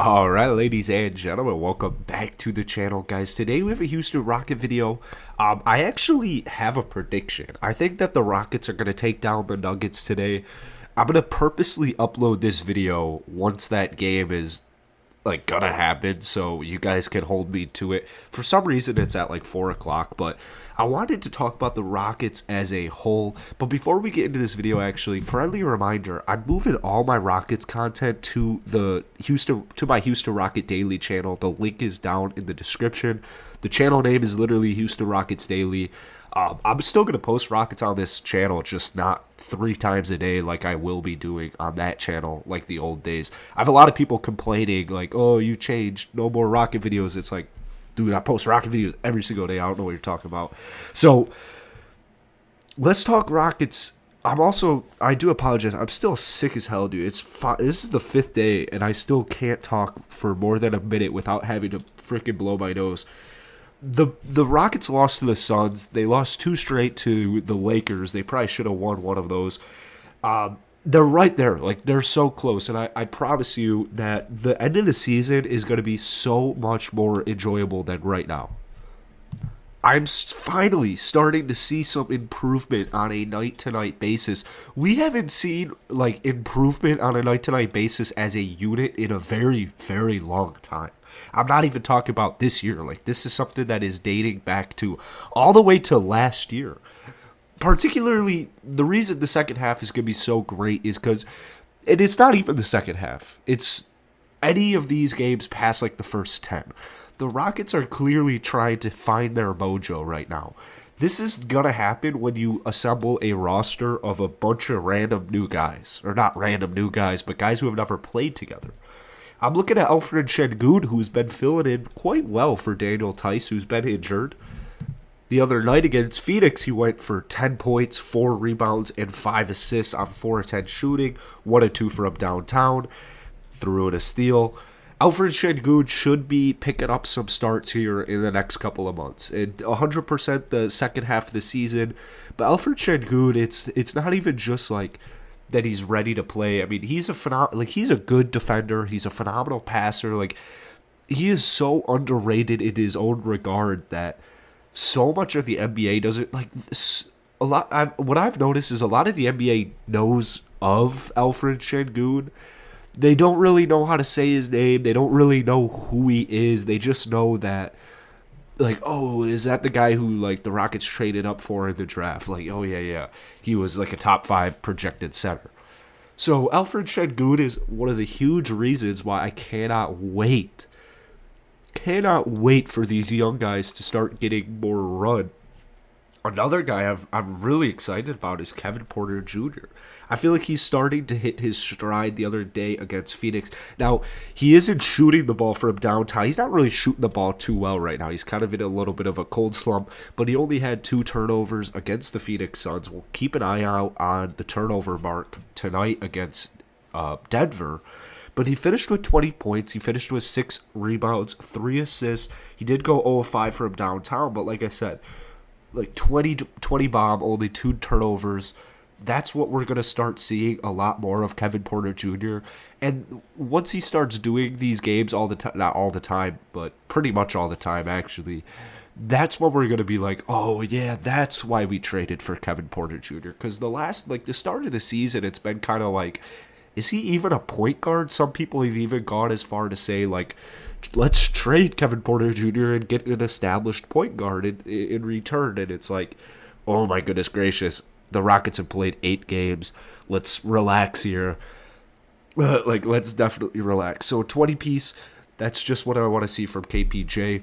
Alright, ladies and gentlemen, welcome back to the channel, guys. Today we have a Houston Rocket video. I actually have a prediction. I think that the Rockets are going to take down the Nuggets today. I'm going to purposely upload this video once that game is gonna happen, so you guys can hold me to it. For some reason it's at 4 o'clock, but I wanted to talk about the Rockets as a whole. But before we get into this video, actually, friendly reminder, I'm moving all my Rockets content to my Houston Rocket Daily channel. The link is down in the description. The channel name is literally Houston Rockets Daily. I'm still going to post Rockets on this channel, just not 3 times a day like I will be doing on that channel like the old days. I have a lot of people complaining like, oh, you changed, no more Rocket videos. It's like, dude, I post Rocket videos every single day. I don't know what you're talking about. So let's talk Rockets. I do apologize. I'm still sick as hell, dude. This is the 5th day, and I still can't talk for more than a minute without having to freaking blow my nose. The Rockets lost to the Suns. They lost 2 straight to the Lakers. They probably should have won one of those. They're right there. They're so close. And I promise you that the end of the season is going to be so much more enjoyable than right now. I'm finally starting to see some improvement on a night-to-night basis. We haven't seen, improvement on a night-to-night basis as a unit in a very, very long time. I'm not even talking about this year. This is something that is dating back to all the way to last year. Particularly, the reason the second half is going to be so great is because it's not even the second half. It's any of these games past, the first 10. The Rockets are clearly trying to find their mojo right now. This is going to happen when you assemble a roster of a bunch of random new guys. Or not random new guys, but guys who have never played together. I'm looking at Elfrid Sengun, who's been filling in quite well for Daniel Theis, who's been injured. The other night against Phoenix, he went for 10 points, 4 rebounds, and 5 assists on 4 of 10 shooting, 1 of 2 from downtown, threw in a steal. Elfrid Sengun should be picking up some starts here in the next couple of months. And 100% the second half of the season. But Elfrid Sengun, it's not even just that he's ready to play. I mean, he's a good defender. He's a phenomenal passer. He is so underrated in his own regard that so much of the NBA doesn't what I've noticed is a lot of the NBA knows of Elfrid Sengun. They don't really know how to say his name. They don't really know who he is. They just know that, oh, is that the guy who, the Rockets traded up for in the draft? Oh, yeah. He was, a top 5 projected center. So, Elfrid Sengun is one of the huge reasons why I cannot wait for these young guys to start getting more run. Another guy I'm really excited about is Kevin Porter Jr. I feel like he's starting to hit his stride the other day against Phoenix. Now, he isn't shooting the ball from downtown. He's not really shooting the ball too well right now. He's kind of in a little bit of a cold slump, but he only had 2 turnovers against the Phoenix Suns. We'll keep an eye out on the turnover mark tonight against Denver. But he finished with 20 points. He finished with 6 rebounds, 3 assists. He did go 0 of 5 from downtown, but like I said, 20 bomb, only 2 turnovers. That's what we're going to start seeing a lot more of Kevin Porter Jr. And once he starts doing these games all the time, not all the time, but pretty much all the time, actually, that's when we're going to be oh, yeah, that's why we traded for Kevin Porter Jr. Because the start of the season, it's been kind of is he even a point guard? Some people have even gone as far to say, let's trade Kevin Porter Jr. and get an established point guard in return. And it's oh my goodness gracious, the Rockets have played 8 games. Let's relax here. Let's definitely relax. So 20 piece, that's just what I want to see from KPJ.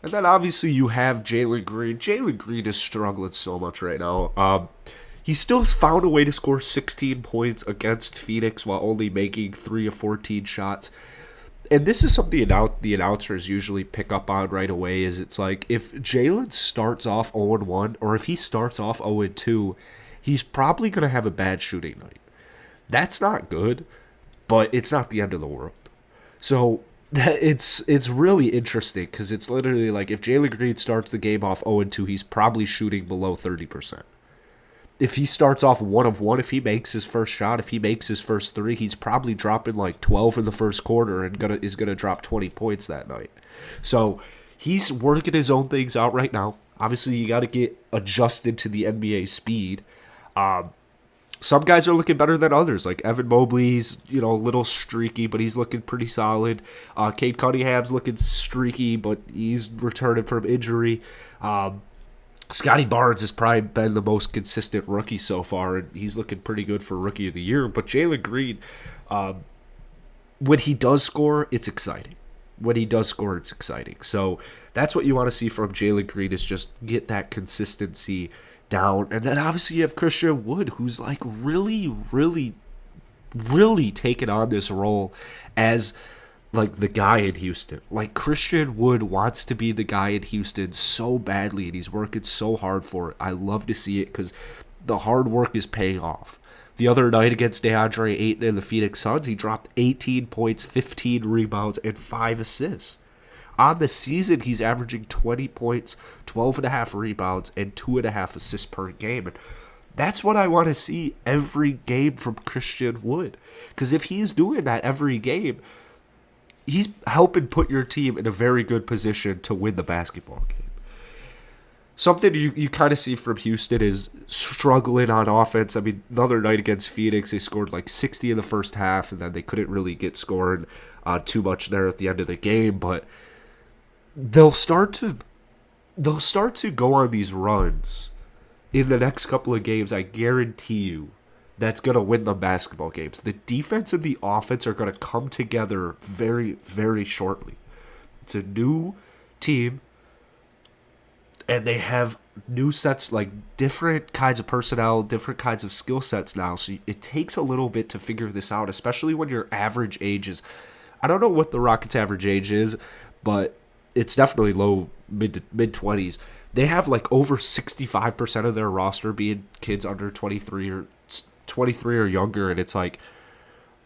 And then obviously you have Jalen Green. Jalen Green is struggling so much right now. He still found a way to score 16 points against Phoenix while only making 3 of 14 shots. And this is something the announcers usually pick up on right away, is it's if Jalen starts off 0-1, or if he starts off 0-2, he's probably going to have a bad shooting night. That's not good, but it's not the end of the world. So it's really interesting, because it's literally if Jalen Green starts the game off 0-2, he's probably shooting below 30%. if he starts off 1 of 1, if he makes his first shot, if he makes his first three, he's probably dropping like 12 in the first quarter and is gonna drop 20 points that night. So he's working his own things out right now. Obviously, you got to get adjusted to the NBA speed. Some guys are looking better than others. Like Evan Mobley's, a little streaky, but he's looking pretty solid. Cade Cunningham's looking streaky, but he's returning from injury. Scotty Barnes has probably been the most consistent rookie so far, and he's looking pretty good for Rookie of the Year. But Jalen Green, when he does score, it's exciting. When he does score, it's exciting. So that's what you want to see from Jalen Green, is just get that consistency down. And then obviously you have Christian Wood, who's like really, really, really taken on this role as like the guy in Houston. Like Christian Wood wants to be the guy in Houston so badly, and he's working so hard for it. I love to see it because the hard work is paying off. The other night against DeAndre Ayton and the Phoenix Suns, he dropped 18 points, 15 rebounds, and 5 assists. On the season, he's averaging 20 points, 12.5 rebounds, and 2.5 assists per game. And that's what I want to see every game from Christian Wood. Because if he's doing that every game, he's helping put your team in a very good position to win the basketball game. Something you kind of see from Houston is struggling on offense. I mean, the other night against Phoenix, they scored like 60 in the first half, and then they couldn't really get scored too much there at the end of the game. But they'll start to go on these runs in the next couple of games. I guarantee you that's going to win the basketball games. The defense and the offense are going to come together very, very shortly. It's a new team, and they have new sets, like different kinds of personnel, different kinds of skill sets now. So it takes a little bit to figure this out, especially when your average age is, I don't know what the Rockets' average age is, but it's definitely low, mid-20s. They have like over 65% of their roster being kids under 23 or younger, and it's like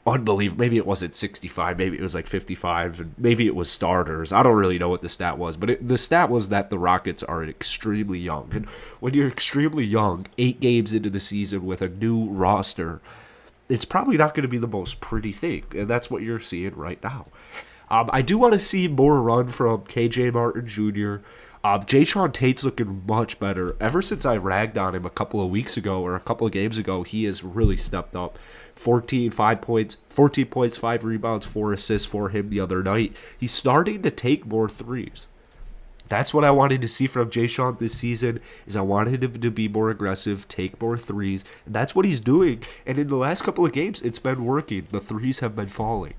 unbelievable. Maybe it wasn't 65, maybe it was like 55, and maybe it was starters. I don't really know what the stat was, but the stat was that the Rockets are extremely young. And when you're extremely young, 8 games into the season with a new roster, it's probably not going to be the most pretty thing, and that's what you're seeing right now. I do want to see more run from KJ Martin Jr. Jayshawn Tate's looking much better. Ever since I ragged on him a couple of weeks ago or a couple of games ago, he has really stepped up. 14 points, 5 rebounds, 4 assists for him the other night. He's starting to take more threes. That's what I wanted to see from Jayshawn this season, is I wanted him to be more aggressive, take more threes, and that's what he's doing. And in the last couple of games, it's been working. The threes have been falling.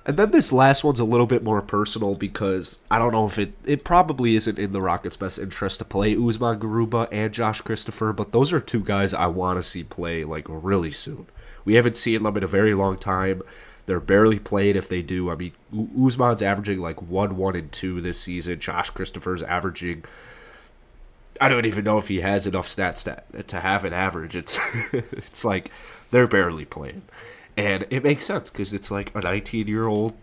And then this last one's a little bit more personal, because I don't know if it probably isn't in the Rockets' best interest to play Usman Garuba and Josh Christopher, but those are two guys I want to see play like really soon. We haven't seen them in a very long time. They're barely played if they do. I mean, Usman's averaging like 1, and 2 this season. Josh Christopher's averaging, I don't even know if he has enough stats to have an average. It's like they're barely playing. And it makes sense because it's like a 19-year-old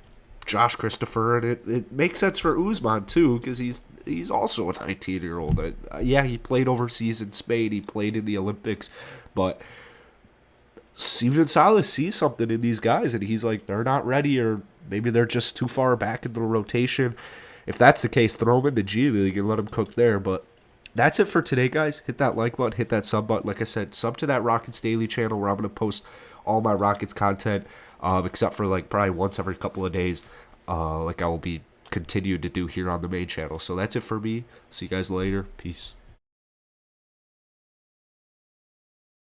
Josh Christopher, and it makes sense for Usman too, because he's also a 19-year-old. Yeah, he played overseas in Spain, he played in the Olympics, but Steven Silas sees something in these guys, and he's like, they're not ready, or maybe they're just too far back in the rotation. If that's the case, throw them in the G League and let them cook there. But that's it for today, guys. Hit that like button, hit that sub button. Like I said, sub to that Rockets Daily channel where I'm going to post all my Rockets content, except for like probably once every couple of days, like I will be continued to do here on the main channel. So that's it for me. See you guys later. Peace.